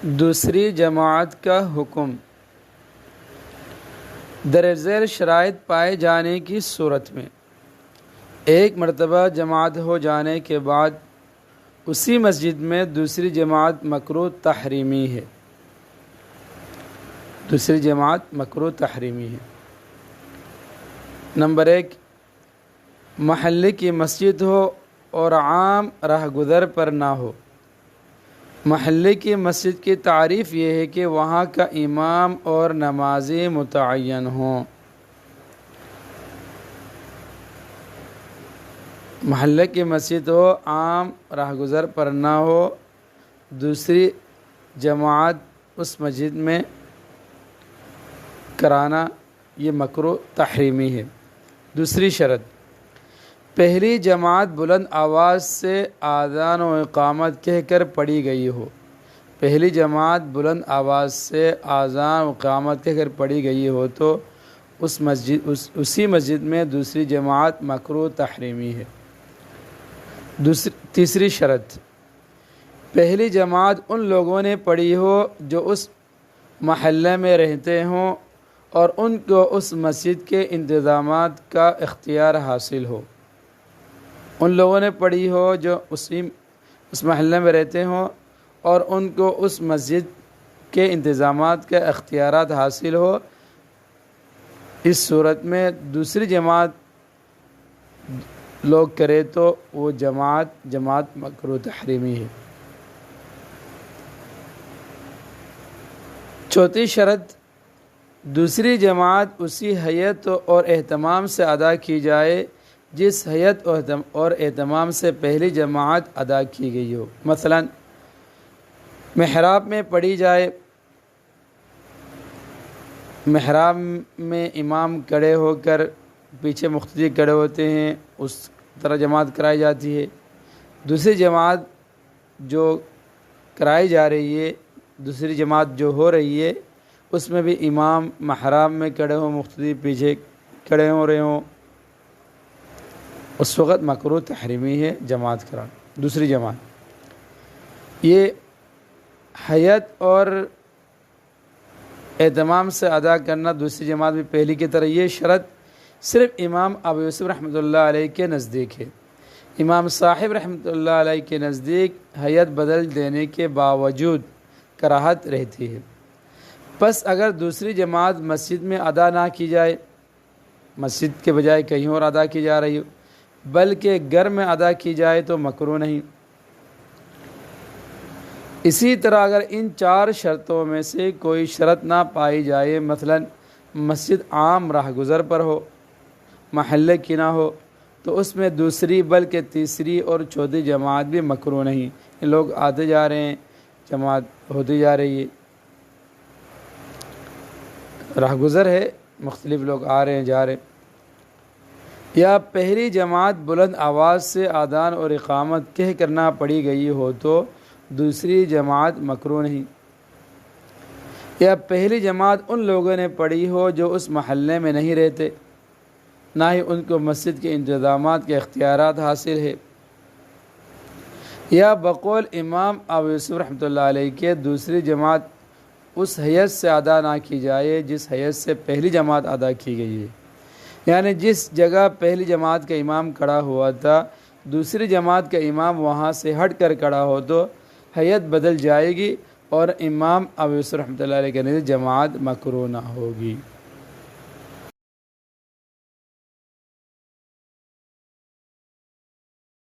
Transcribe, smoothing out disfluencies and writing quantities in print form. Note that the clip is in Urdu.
دوسری جماعت کا حکم درج ذیل شرائط پائے جانے کی صورت میں ایک مرتبہ جماعت ہو جانے کے بعد اسی مسجد میں دوسری جماعت مکروہ تحریمی ہے۔ دوسری جماعت مکروہ تحریمی ہے۔ نمبر 1، محلے کی مسجد ہو اور عام راہ گزر پر نہ ہو۔ محلے کی مسجد کی تعریف یہ ہے کہ وہاں کا امام اور نمازی متعین ہوں۔ محلے کی مسجد ہو، عام راہ گزر پر نہ ہو، دوسری جماعت اس مسجد میں کرانا یہ مکروہ تحریمی ہے۔ دوسری شرط، پہلی جماعت بلند آواز سے اذان و اقامت کہہ کر پڑھی گئی ہو۔ پہلی جماعت بلند آواز سے اذان و اقامت کہہ کر پڑھی گئی ہو تو اسی مسجد میں دوسری جماعت مکروہ تحریمی ہے۔ تیسری شرط، پہلی جماعت ان لوگوں نے پڑھی ہو جو اس محلے میں رہتے ہوں اور ان کو اس مسجد کے انتظامات کا اختیار حاصل ہو۔ ان لوگوں نے پڑھی ہو جو اس محلے میں رہتے ہوں اور ان کو اس مسجد کے انتظامات کے اختیارات حاصل ہو۔ اس صورت میں دوسری جماعت لوگ کرے تو وہ جماعت مکروہ تحریمی ہے۔ چوتھی شرط، دوسری جماعت اسی حیت اور اہتمام سے ادا کی جائے جس حیت اور اہتمام سے پہلی جماعت ادا کی گئی ہو۔ مثلا محراب میں پڑھی جائے، محراب میں امام کھڑے ہو کر پیچھے مقتدی کھڑے ہوتے ہیں، اس طرح جماعت کرائی جاتی ہے۔ دوسری جماعت جو کرائی جا رہی ہے، دوسری جماعت جو ہو رہی ہے، اس میں بھی امام محراب میں کھڑے ہوں، مقتدی پیچھے کھڑے ہو رہے ہوں، اس وقت مکروہ تحریمی ہے جماعت کرانا۔ دوسری جماعت یہ حیت اور اہتمام سے ادا کرنا، دوسری جماعت بھی پہلی کی طرح، یہ شرط صرف امام ابو یوسف رحمۃ اللہ علیہ کے نزدیک ہے۔ امام صاحب رحمۃ اللہ علیہ کے نزدیک حیت بدل دینے کے باوجود کراہت رہتی ہے۔ پس اگر دوسری جماعت مسجد میں ادا نہ کی جائے، مسجد کے بجائے کہیں اور ادا کی جا رہی ہو، بلکہ گھر میں ادا کی جائے تو مکروہ نہیں۔ اسی طرح اگر ان چار شرطوں میں سے کوئی شرط نہ پائی جائے، مثلا مسجد عام راہ گزر پر ہو، محلے کی نہ ہو، تو اس میں دوسری بلکہ تیسری اور چوتھی جماعت بھی مکروہ نہیں۔ لوگ آتے جا رہے ہیں، جماعت ہوتی جا رہی ہے، راہ گزر ہے، مختلف لوگ آ رہے ہیں جا رہے ہیں، یا پہلی جماعت بلند آواز سے اذان اور اقامت کہہ کر نہ پڑھی گئی ہو تو دوسری جماعت مکروہ نہیں۔ یا پہلی جماعت ان لوگوں نے پڑھی ہو جو اس محلے میں نہیں رہتے، نہ ہی ان کو مسجد کے انتظامات کے اختیارات حاصل ہے۔ یا بقول امام ابو یوسف رحمۃ اللہ علیہ کے دوسری جماعت اس حیث سے ادا نہ کی جائے جس حیث سے پہلی جماعت ادا کی گئی ہے، یعنی جس جگہ پہلی جماعت کا امام کھڑا ہوا تھا، دوسری جماعت کا امام وہاں سے ہٹ کر کھڑا ہو تو حیت بدل جائے گی اور امام ابو یوسف رحمۃ اللہ علیہ کے نزدیک جماعت مکروہ نہ ہوگی۔